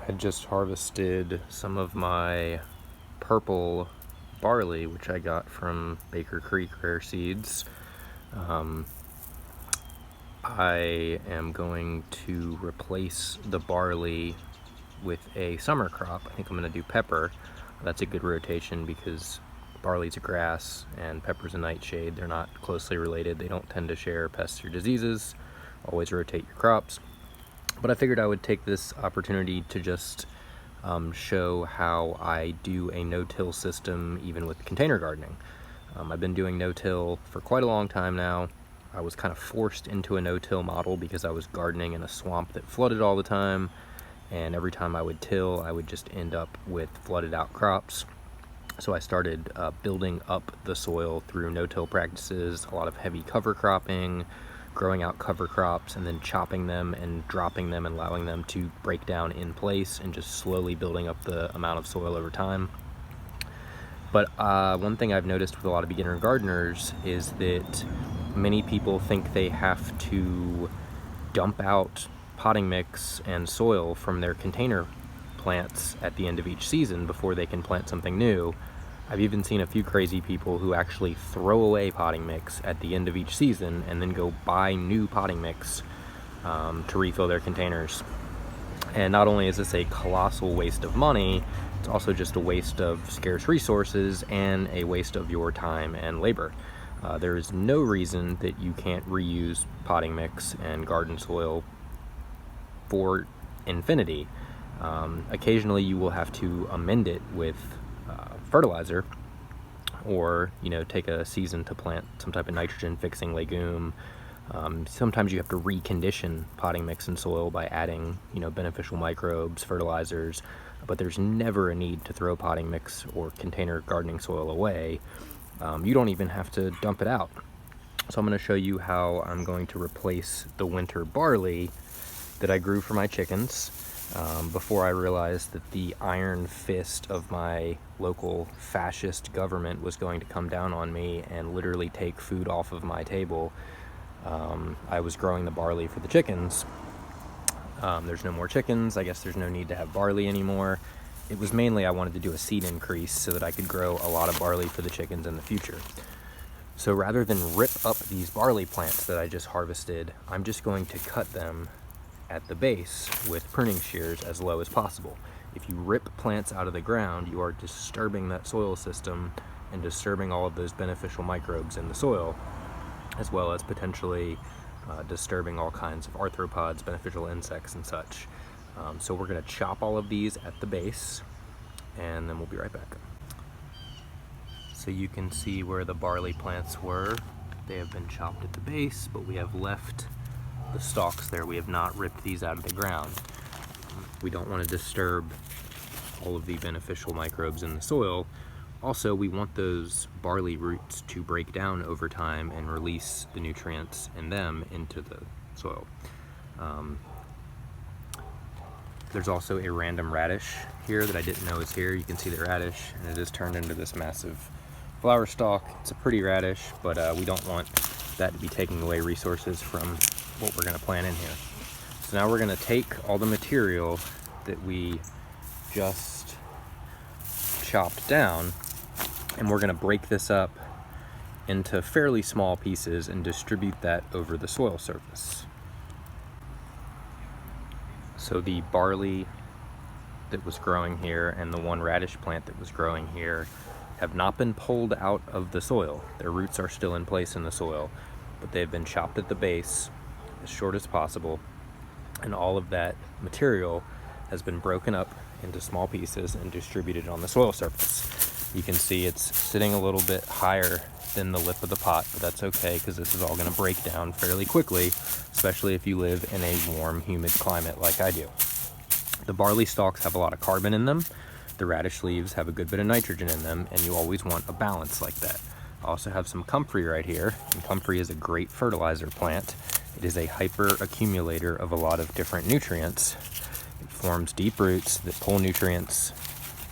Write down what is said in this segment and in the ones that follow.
I just harvested some of my purple barley, which I got from Baker Creek Rare Seeds. I am going to replace the barley with a summer crop. I think I'm going to do pepper. That's a good rotation because barley's a grass and pepper's a nightshade. They're not closely related. They don't tend to share pests or diseases. Always rotate your crops. But I figured I would take this opportunity to just show how I do a no-till system even with container gardening. I've been doing no-till for quite a long time now. I was kind of forced into a no-till model because I was gardening in a swamp that flooded all the time, and every time I would till, I would just end up with flooded out crops. So I started building up the soil through no-till practices, a lot of heavy cover cropping, growing out cover crops, and then chopping them and dropping them and allowing them to break down in place and just slowly building up the amount of soil over time. But one thing I've noticed with a lot of beginner gardeners is that many people think they have to dump out potting mix and soil from their container plants at the end of each season before they can plant something new. I've even seen a few crazy people who actually throw away potting mix at the end of each season and then go buy new potting mix to refill their containers. And not only is this a colossal waste of money, it's also just a waste of scarce resources and a waste of your time and labor. There is no reason that you can't reuse potting mix and garden soil for infinity. Occasionally you will have to amend it with fertilizer, or take a season to plant some type of nitrogen fixing legume. Sometimes you have to recondition potting mix and soil by adding beneficial microbes, fertilizers, but there's never a need to throw potting mix or container gardening soil away. You don't even have to dump it out. So I'm going to show you how I'm going to replace the winter barley that I grew for my chickens before I realized that the iron fist of my local fascist government was going to come down on me and literally take food off of my table. I was growing the barley for the chickens. There's no more chickens. I guess there's no need to have barley anymore. It was mainly I wanted to do a seed increase so that I could grow a lot of barley for the chickens in the future. So rather than rip up these barley plants that I just harvested, I'm just going to cut them at the base with pruning shears as low as possible. If you rip plants out of the ground, you are disturbing that soil system and disturbing all of those beneficial microbes in the soil, as well as potentially disturbing all kinds of arthropods, beneficial insects and such. So we're going to chop all of these at the base, and then we'll be right back. So you can see where the barley plants were. They have been chopped at the base, but we have left the stalks there. We have not ripped these out of the ground. We don't want to disturb all of the beneficial microbes in the soil. Also, we want those barley roots to break down over time and release the nutrients in them into the soil. There's also a random radish here that I didn't know was here. You can see the radish, and it is turned into this massive flower stalk. It's a pretty radish, but we don't want that to be taking away resources from what we're going to plant in here. So now we're going to take all the material that we just chopped down, and we're going to break this up into fairly small pieces and distribute that over the soil surface. So the barley that was growing here and the one radish plant that was growing here have not been pulled out of the soil. Their roots are still in place in the soil, but they've been chopped at the base as short as possible, and all of that material has been broken up into small pieces and distributed on the soil surface. You can see it's sitting a little bit higher than the lip of the pot, but that's okay because this is all going to break down fairly quickly, especially if you live in a warm, humid climate like I do. The barley stalks have a lot of carbon in them. The radish leaves have a good bit of nitrogen in them, and you always want a balance like that. I also have some comfrey right here, and comfrey is a great fertilizer plant. It is a hyper accumulator of a lot of different nutrients. It forms deep roots that pull nutrients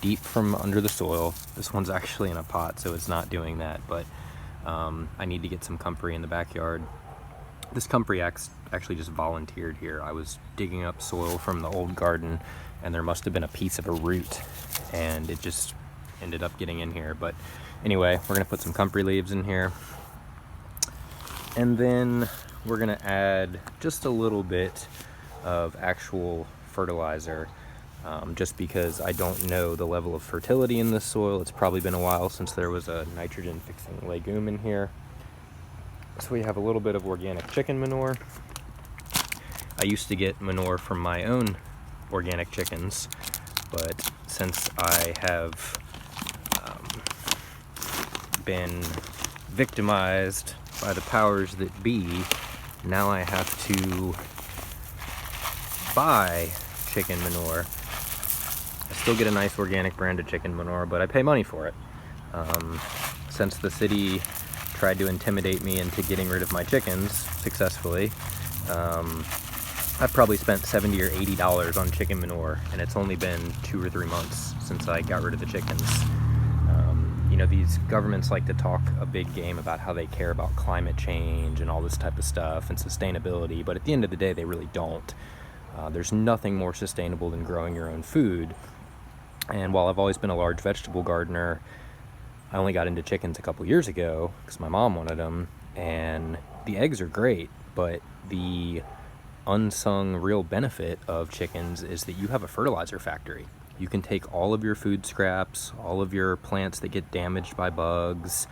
deep from under the soil. This one's actually in a pot, so it's not doing that, but I need to get some comfrey in the backyard. This comfrey actually just volunteered here. I was digging up soil from the old garden, and there must have been a piece of a root, and it just ended up getting in here. But anyway, we're gonna put some comfrey leaves in here, and then we're gonna add just a little bit of actual fertilizer, just because I don't know the level of fertility in this soil. It's probably been a while since there was a nitrogen fixing legume in here. So we have a little bit of organic chicken manure. I used to get manure from my own organic chickens, but since I have been victimized by the powers that be, now I have to buy chicken manure. I still get a nice organic brand of chicken manure, but I pay money for it. Since the city tried to intimidate me into getting rid of my chickens successfully, I've probably spent $70 or $80 on chicken manure, and it's only been 2 or 3 months since I got rid of the chickens. You know, these governments like to talk a big game about how they care about climate change and all this type of stuff and sustainability, but at the end of the day, they really don't. There's nothing more sustainable than growing your own food. And while I've always been a large vegetable gardener, I only got into chickens a couple years ago because my mom wanted them, and the eggs are great, but the unsung real benefit of chickens is that you have a fertilizer factory. You can take all of your food scraps, all of your plants that get damaged by bugs,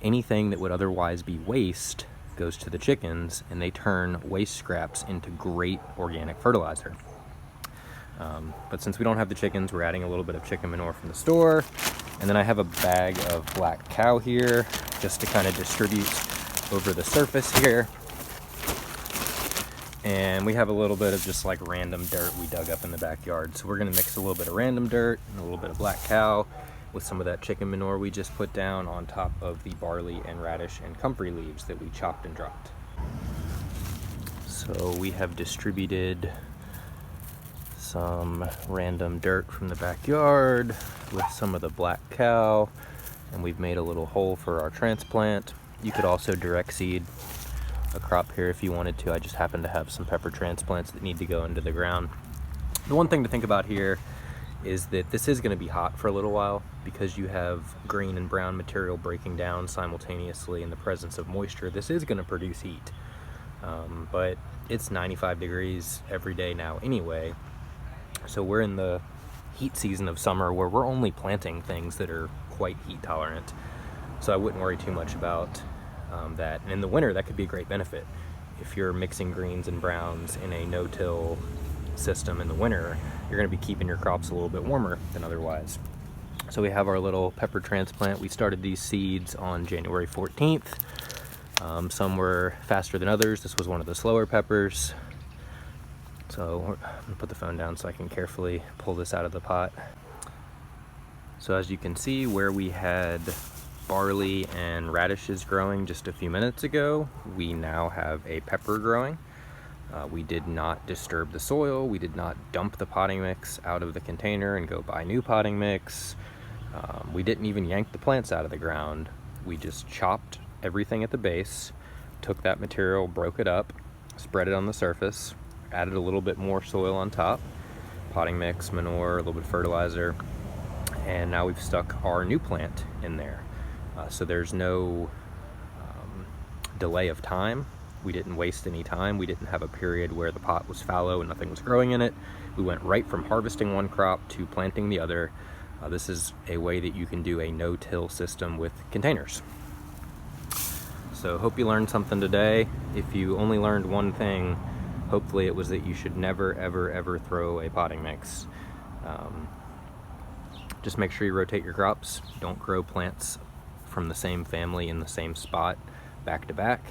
anything that would otherwise be waste goes to the chickens, and they turn waste scraps into great organic fertilizer. But since we don't have the chickens, we're adding a little bit of chicken manure from the store. And then I have a bag of black cow here just to kind of distribute over the surface here. And we have a little bit of just like random dirt we dug up in the backyard. So we're gonna mix a little bit of random dirt and a little bit of black cow with some of that chicken manure we just put down on top of the barley and radish and comfrey leaves that we chopped and dropped. So we have distributed some random dirt from the backyard with some of the black cow, and we've made a little hole for our transplant. You could also direct seed a crop here if you wanted to. I just happen to have some pepper transplants that need to go into the ground. The one thing to think about here is that this is going to be hot for a little while because you have green and brown material breaking down simultaneously in the presence of moisture. This is going to produce heat, but it's 95 degrees every day now anyway. So we're in the heat season of summer where we're only planting things that are quite heat tolerant. So I wouldn't worry too much about that. And in the winter, that could be a great benefit. If you're mixing greens and browns in a no-till system in the winter, you're going to be keeping your crops a little bit warmer than otherwise. So we have our little pepper transplant. We started these seeds on January 14th. Some were faster than others. This was one of the slower peppers. So I'm gonna put the phone down so I can carefully pull this out of the pot. So as you can see, where we had barley and radishes growing just a few minutes ago, we now have a pepper growing. We did not disturb the soil. We did not dump the potting mix out of the container and go buy new potting mix. We didn't even yank the plants out of the ground. We just chopped everything at the base, took that material, broke it up, spread it on the surface, added a little bit more soil on top, potting mix, manure, a little bit of fertilizer, and now we've stuck our new plant in there. So there's no delay of time. We didn't waste any time. We didn't have a period where the pot was fallow and nothing was growing in it. We went right from harvesting one crop to planting the other. This is a way that you can do a no-till system with containers. So hope you learned something today. If you only learned one thing, hopefully it was that you should never, ever, ever throw a potting mix. Just make sure you rotate your crops. Don't grow plants from the same family in the same spot back to back.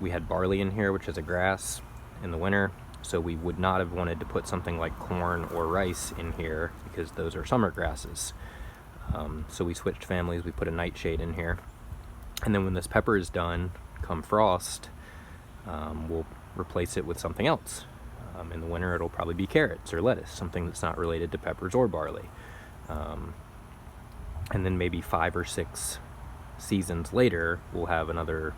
We had barley in here, which is a grass, in the winter, so we would not have wanted to put something like corn or rice in here because those are summer grasses. So we switched families. We put a nightshade in here, and then when this pepper is done, come frost, we'll replace it with something else. In the winter, it'll probably be carrots or lettuce, something that's not related to peppers or barley. And then maybe 5 or 6 seasons later, we'll have another,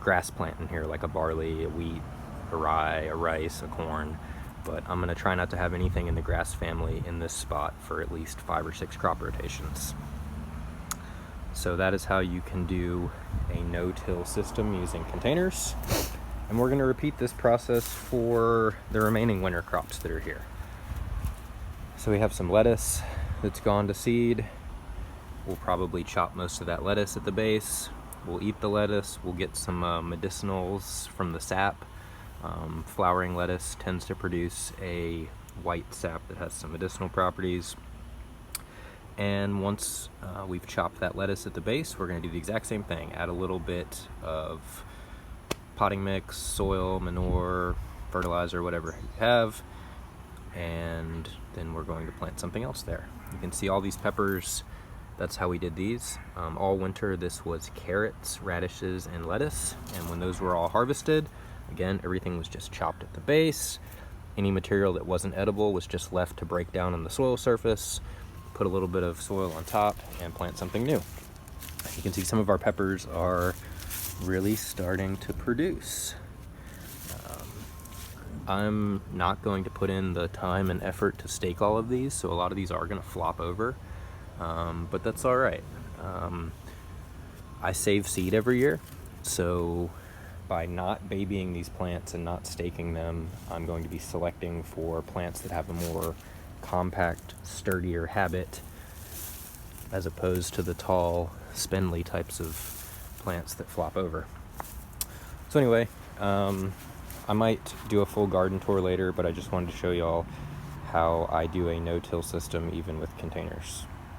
grass plant in here, like a barley, a wheat, a rye, a rice, a corn. But I'm going to try not to have anything in the grass family in this spot for at least 5 or 6 crop rotations. So that is how you can do a no-till system using containers. And we're going to repeat this process for the remaining winter crops that are here. So we have some lettuce that's gone to seed. We'll probably chop most of that lettuce at the base. We'll eat the lettuce. We'll get some medicinals from the sap. Flowering lettuce tends to produce a white sap that has some medicinal properties. And once we've chopped that lettuce at the base, we're going to do the exact same thing. Add a little bit of potting mix, soil, manure, fertilizer, whatever you have, and then we're going to plant something else there. You can see all these peppers. That's how we did these. All winter this was carrots, radishes, and lettuce, and when those were all harvested, again, everything was just chopped at the base. Any material that wasn't edible was just left to break down on the soil surface. Put a little bit of soil on top and plant something new. You can see some of our peppers are really starting to produce. I'm not going to put in the time and effort to stake all of these, so a lot of these are going to flop over, but that's all right. I save seed every year, so by not babying these plants and not staking them, I'm going to be selecting for plants that have a more compact, sturdier habit, as opposed to the tall, spindly types of plants that flop over. So anyway, I might do a full garden tour later, but I just wanted to show y'all how I do a no-till system even with containers.